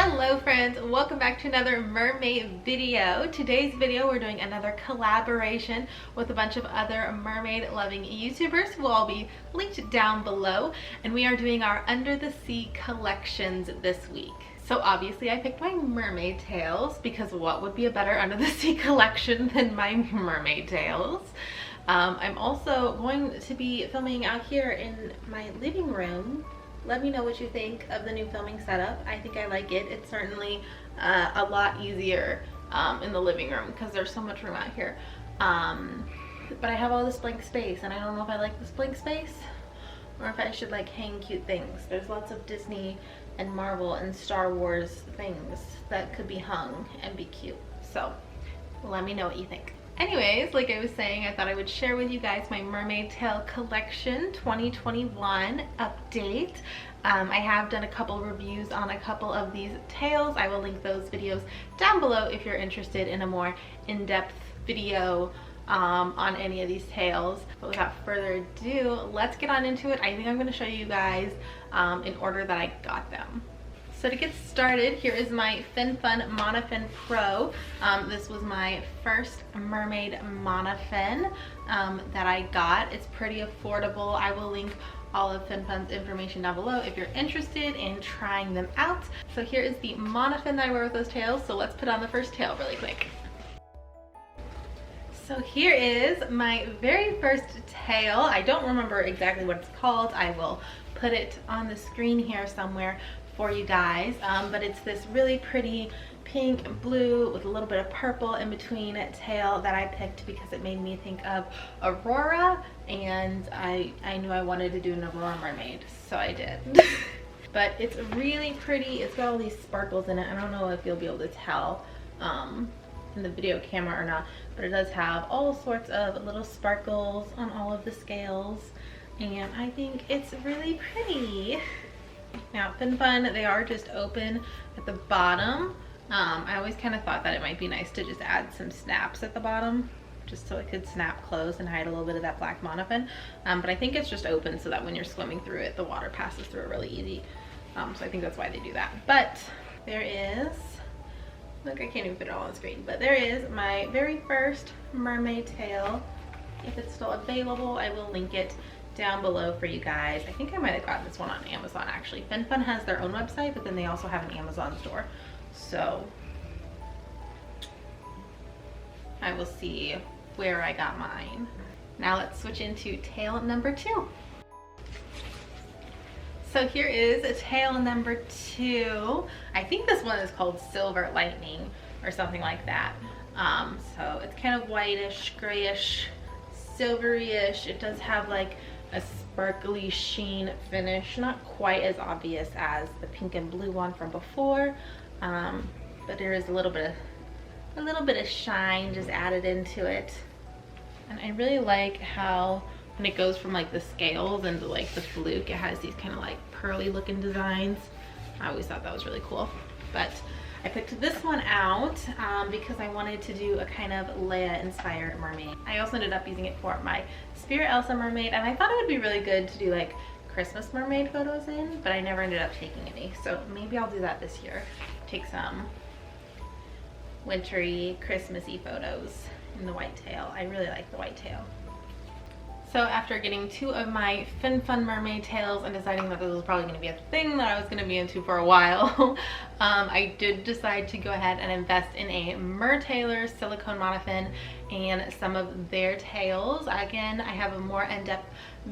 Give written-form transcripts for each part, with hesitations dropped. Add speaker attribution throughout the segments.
Speaker 1: Hello friends, welcome back to another mermaid video. Today's video we're doing another collaboration with a bunch of other mermaid loving YouTubers who will all be linked down below, and we are doing our under the sea collections this week. So obviously I picked my mermaid tails because what would be a better under the sea collection than my mermaid tails. I'm also going to be filming out here in my living room. Let me know what you think of the new filming setup. I think I like it. It's certainly a lot easier in the living room because there's so much room out here. But I have all this blank space and I don't know if I like this blank space or if I should like hang cute things. There's lots of Disney and Marvel and Star Wars things that could be hung and be cute. So let me know what you think. Anyways, like I was saying, I thought I would share with you guys my mermaid tail collection 2021 update. I have done a couple reviews on a couple of these tails. I will link those videos down below if you're interested in a more in-depth video on any of these tails. But without further ado, let's get on into it. I think I'm going to show you guys in order that I got them. So to get started, here is my FinFun MONOFIN Pro. This was my first mermaid MONOFIN that I got. It's pretty affordable. I will link all of FinFun's information down below if you're interested in trying them out. So here is the MONOFIN that I wear with those tails. So let's put on the first tail really quick. So here is my very first tail. I don't remember exactly what it's called. I will put it on the screen here somewhere for you guys, but it's this really pretty pink and blue with a little bit of purple in between tail that I picked because it made me think of Aurora, and I knew I wanted to do an Aurora mermaid, so I did. But it's really pretty. It's got all these sparkles in it. I don't know if you'll be able to tell in the video camera or not, but it does have all sorts of little sparkles on all of the scales, and I think it's really pretty. Now FinFun, they are just open at the bottom. I always kind of thought that it might be nice to just add some snaps at the bottom just so it could snap closed and hide a little bit of that black monofin. But I think it's just open so that when you're swimming through it, the water passes through it really easy. So I think that's why they do that. But there is, look, I can't even fit it all on the screen, but there is my very first mermaid tail. If it's still available, I will link it down below for you guys. I think I might have gotten this one on Amazon actually. FinFun has their own website, but then they also have an Amazon store. So I will see where I got mine. Now let's switch into tail number 2. So here is a tail number 2. I think this one is called Silver Lightning or something like that. So it's kind of whitish, grayish, silvery-ish. It does have like a sparkly sheen finish, not quite as obvious as the pink and blue one from before, but there is a little bit of shine just added into it. And I really like how when it goes from like the scales into like the fluke, it has these kind of like pearly looking designs. I always thought that was really cool. But I picked this one out because I wanted to do a kind of Leia inspired mermaid. I also ended up using it for my Spirit Elsa mermaid, and I thought it would be really good to do like Christmas mermaid photos in, but I never ended up taking any. So maybe I'll do that this year. Take some wintry, Christmassy photos in the white tail. I really like the white tail. So after getting 2 of my FinFun mermaid tails and deciding that this was probably going to be a thing that I was going to be into for a while, I did decide to go ahead and invest in a Mertailor silicone monofin and some of their tails. Again, I have a more in-depth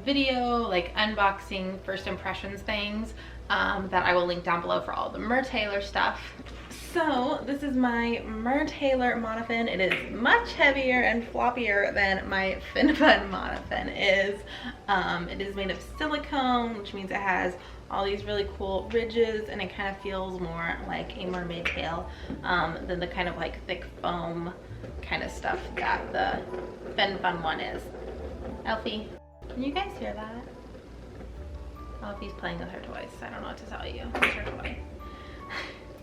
Speaker 1: video, like unboxing, first impressions things, that I will link down below for all the Mertailor stuff. So this is my Mertailor monofin. It is much heavier and floppier than my FinFun monofin is. It is made of silicone, which means it has all these really cool ridges, and it kind of feels more like a mermaid tail than the kind of like thick foam kind of stuff that the FinFun one is. Elfie, can you guys hear that? Elfie's playing with her toys. I don't know what to tell you. It's her toy.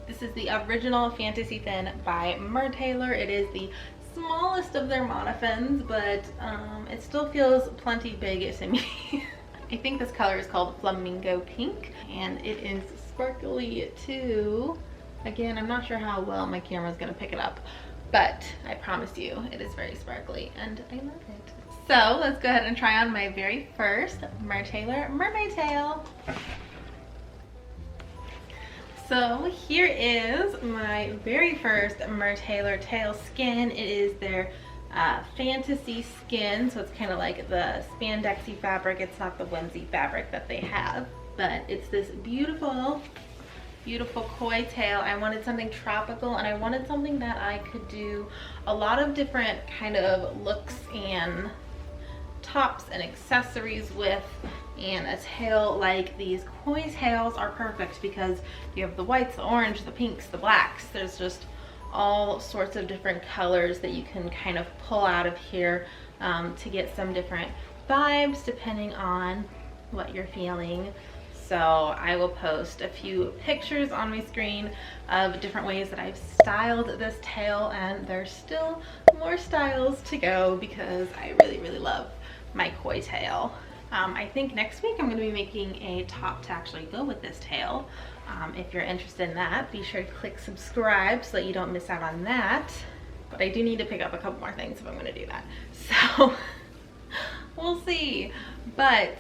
Speaker 1: This is the original Fantasy Fin by Mertailor. It is the smallest of their monofins, but it still feels plenty big to me. I think this color is called Flamingo Pink, and it is sparkly too. Again, I'm not sure how well my camera is going to pick it up, but I promise you it is very sparkly and I love it. So let's go ahead and try on my very first Mertailor mermaid tail. So here is my very first Mertailor tail skin. It is their fantasy skin, so it's kind of like the spandexy fabric. It's not the onesie fabric that they have, but it's this beautiful koi tail. I wanted something tropical, and I wanted something that I could do a lot of different kind of looks and tops and accessories with. And a tail like these koi tails are perfect because you have the whites, the orange, the pinks, the blacks. There's just all sorts of different colors that you can kind of pull out of here to get some different vibes depending on what you're feeling. So I will post a few pictures on my screen of different ways that I've styled this tail, and there's still more styles to go because I really love my koi tail. I think next week I'm going to be making a top to actually go with this tail. If you're interested in that, be sure to click subscribe so that you don't miss out on that. But I do need to pick up a couple more things if I'm going to do that. So we'll see. But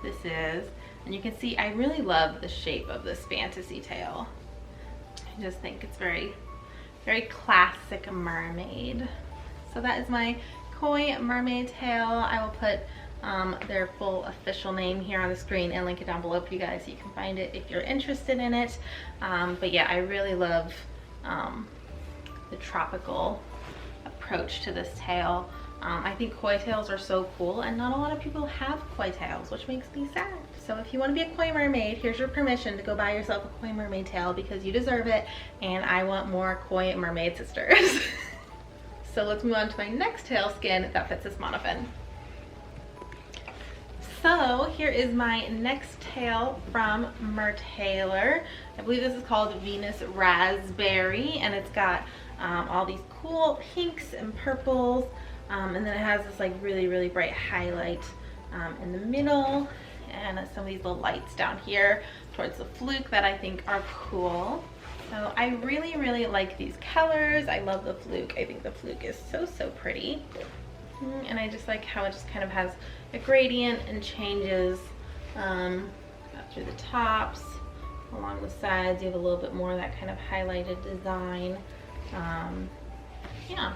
Speaker 1: this is, and you can see I really love the shape of this fantasy tail. I just think it's very classic mermaid. So that is my koi mermaid tail. I will put their full official name here on the screen and link it down below for you guys so you can find it if you're interested in it. But yeah, I really love the tropical approach to this tail. I think koi tails are so cool, and not a lot of people have koi tails, which makes me sad. So if you want to be a koi mermaid, here's your permission to go buy yourself a koi mermaid tail because you deserve it, and I want more koi mermaid sisters. So let's move on to my next tail skin that fits this monofin. So here is my next tail from Mertailor. I believe this is called Venus Raspberry, and it's got all these cool pinks and purples, and then it has this like really bright highlight in the middle, and some of these little lights down here towards the fluke that I think are cool. So I really like these colors. I love the fluke. I think the fluke is so pretty. And I just like how it just kind of has a gradient and changes up through the tops, along the sides. You have a little bit more of that kind of highlighted design. Yeah,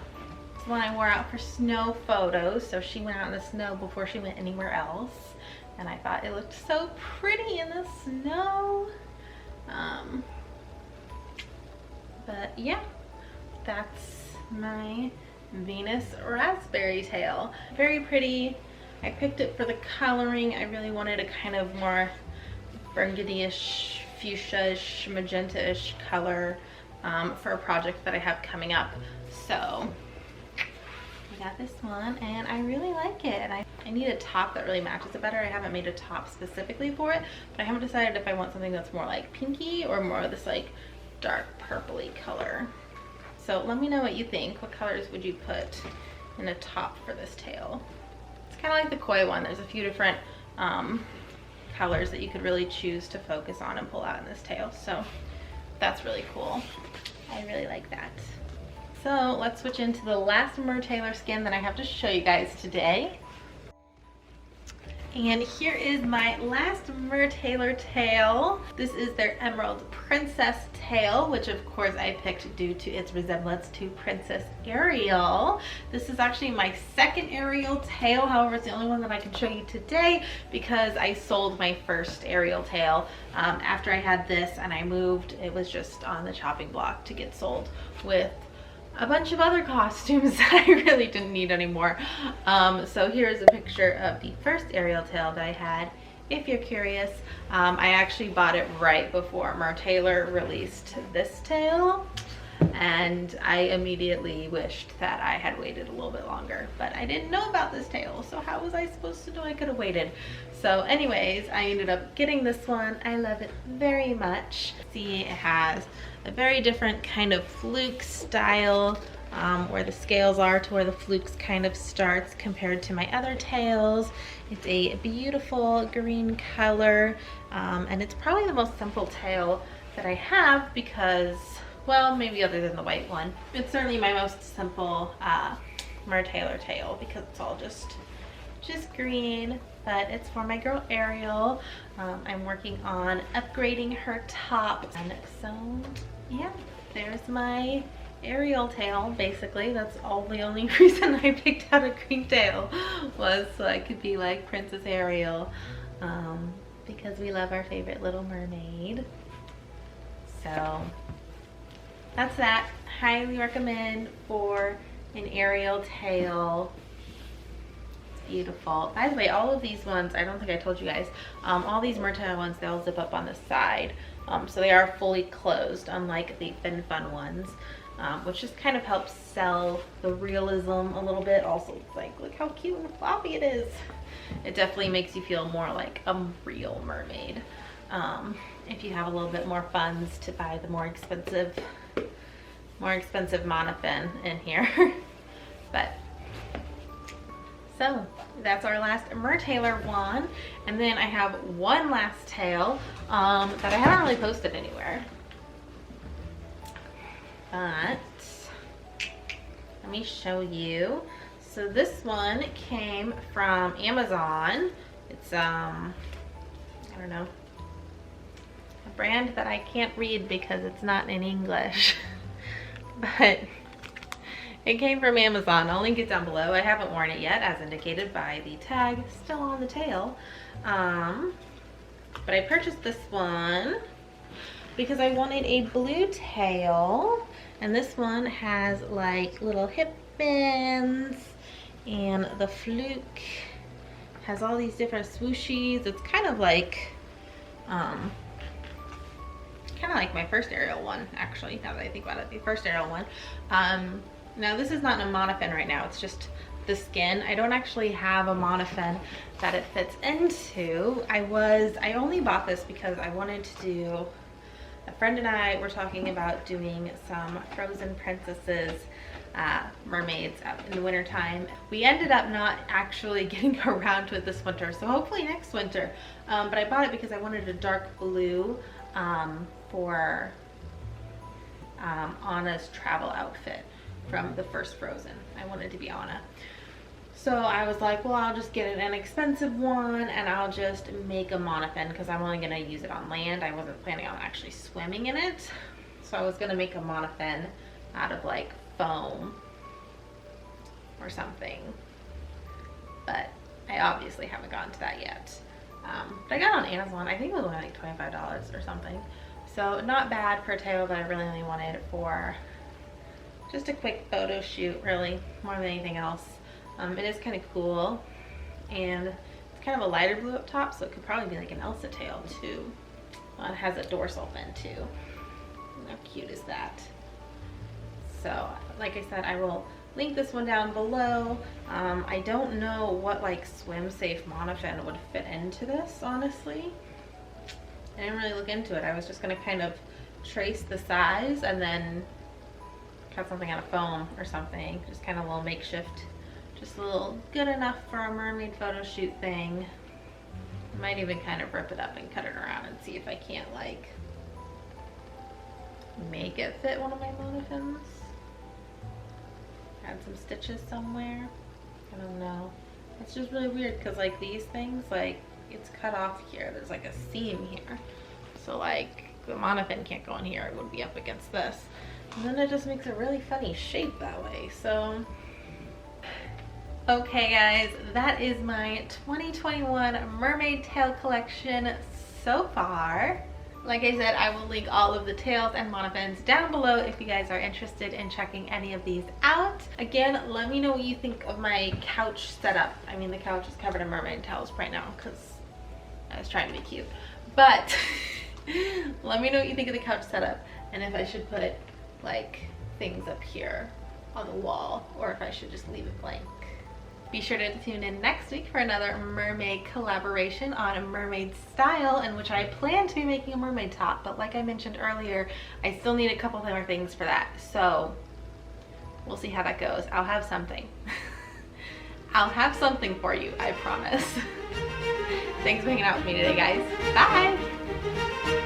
Speaker 1: it's one I wore out for snow photos. So she went out in the snow before she went anywhere else, and I thought it looked so pretty in the snow. But yeah, that's my Venus Raspberry tail. Very pretty. I picked it for the coloring. I really wanted a kind of more burgundy-ish, fuchsia-ish, magenta-ish color for a project that I have coming up. So I got this one and I really like it. And I need a top that really matches it better. I haven't made a top specifically for it, but I haven't decided if I want something that's more like pinky or more of this like dark purpley color. So let me know what you think. What colors would you put in a top for this tail? It's kind of like the koi one. There's a few different colors that you could really choose to focus on and pull out in this tail. So that's really cool. I really like that. So let's switch into the last Mertailor skin that I have to show you guys today. And here is my last Mertailor tail. This is their Emerald Princess tail, which of course I picked due to its resemblance to Princess Ariel. This is actually my second Ariel tail. However, it's the only one that I can show you today because I sold my first Ariel tail after I had this and I moved. It was just on the chopping block to get sold with a bunch of other costumes that I really didn't need anymore. So here's a picture of the first Ariel tail that I had. If you're curious, I actually bought it right before Mertailor released this tail, and I immediately wished that I had waited a little bit longer, but I didn't know about this tail, so how was I supposed to know I could have waited? So anyways, I ended up getting this one. I love it very much. See, it has a very different kind of fluke style, where the scales are to where the flukes kind of starts compared to my other tails. It's a beautiful green color, and it's probably the most simple tail that I have because, well, maybe other than the white one, it's certainly my most simple Mertailor tail because it's all just green, but it's for my girl Ariel. I'm working on upgrading her top, and so yeah, there's my Ariel tail. Basically, that's the only reason I picked out a green tail was so I could be like Princess Ariel, because we love our favorite little mermaid. So that's that. Highly recommend for an Ariel tail. It's beautiful. By the way, all of these ones, I don't think I told you guys, all these Mertailor ones, they'll zip up on the side. So they are fully closed, unlike the Fin Fun ones, which just kind of helps sell the realism a little bit. Also, it's like, look how cute and floppy it is. It definitely makes you feel more like a real mermaid. If you have a little bit more funds to buy the more expensive MONOFIN in here. But so that's our last Mertailor one, and then I have one last tail that I haven't really posted anywhere, but let me show you. So this one came from Amazon. It's I don't know, a brand that I can't read because it's not in English. But it came from Amazon. I'll link it down below. I haven't worn it yet, as indicated by the tag still on the tail. But I purchased this one because I wanted a blue tail, and this one has like little hip bends, and the fluke has all these different swooshies. It's kind of like my first Ariel one, actually, now that I think about it, the first Ariel one. Now this is not a MONOFIN right now, it's just the skin. I don't actually have a MONOFIN that it fits into. I only bought this because I wanted to do, a friend and I were talking about doing some frozen princesses mermaids out in the winter time. We ended up not actually getting around to it this winter, so hopefully next winter. But I bought it because I wanted a dark blue for Anna's travel outfit from the first Frozen. I wanted to be Anna. So I was like, well, I'll just get an inexpensive one and I'll just make a MONOFIN because I'm only gonna use it on land. I wasn't planning on actually swimming in it. So I was gonna make a MONOFIN out of like foam or something. But I obviously haven't gotten to that yet. But I got it on Amazon. I think it was only like $25 or something. So not bad for a tail, but I really only wanted it for just a quick photo shoot, really, more than anything else. It is kind of cool, and it's kind of a lighter blue up top, so it could probably be like an Elsa tail too. It has a dorsal fin too. How cute is that? So, like I said, I will link this one down below. I don't know what like swim safe MONOFIN would fit into this, honestly. I didn't really look into it. I was just gonna kind of trace the size and then cut something out of foam or something. Just kind of a little makeshift, just a little good enough for a mermaid photo shoot thing. I might even kind of rip it up and cut it around and see if I can't like make it fit one of my MONOFINs. Add some stitches somewhere. I don't know. It's just really weird because like these things, like it's cut off here. There's like a seam here. So like the MONOFIN can't go in here. It would be up against this. And then it just makes a really funny shape that way. So, okay guys, that is my 2021 mermaid tail collection so far. Like I said, I will link all of the tails and MONOFINs down below if you guys are interested in checking any of these out. Again, let me know what you think of my couch setup. I mean, the couch is covered in mermaid tails right now because I was trying to be cute. But let me know what you think of the couch setup and if I should put like things up here on the wall or if I should just leave it blank. Be sure to tune in next week for another mermaid collaboration on a mermaid style, in which I plan to be making a mermaid top, but like I mentioned earlier, I still need a couple more things for that, so we'll see how that goes. I'll have something. I'll have something for you, I promise. Thanks for hanging out with me today, guys. Bye!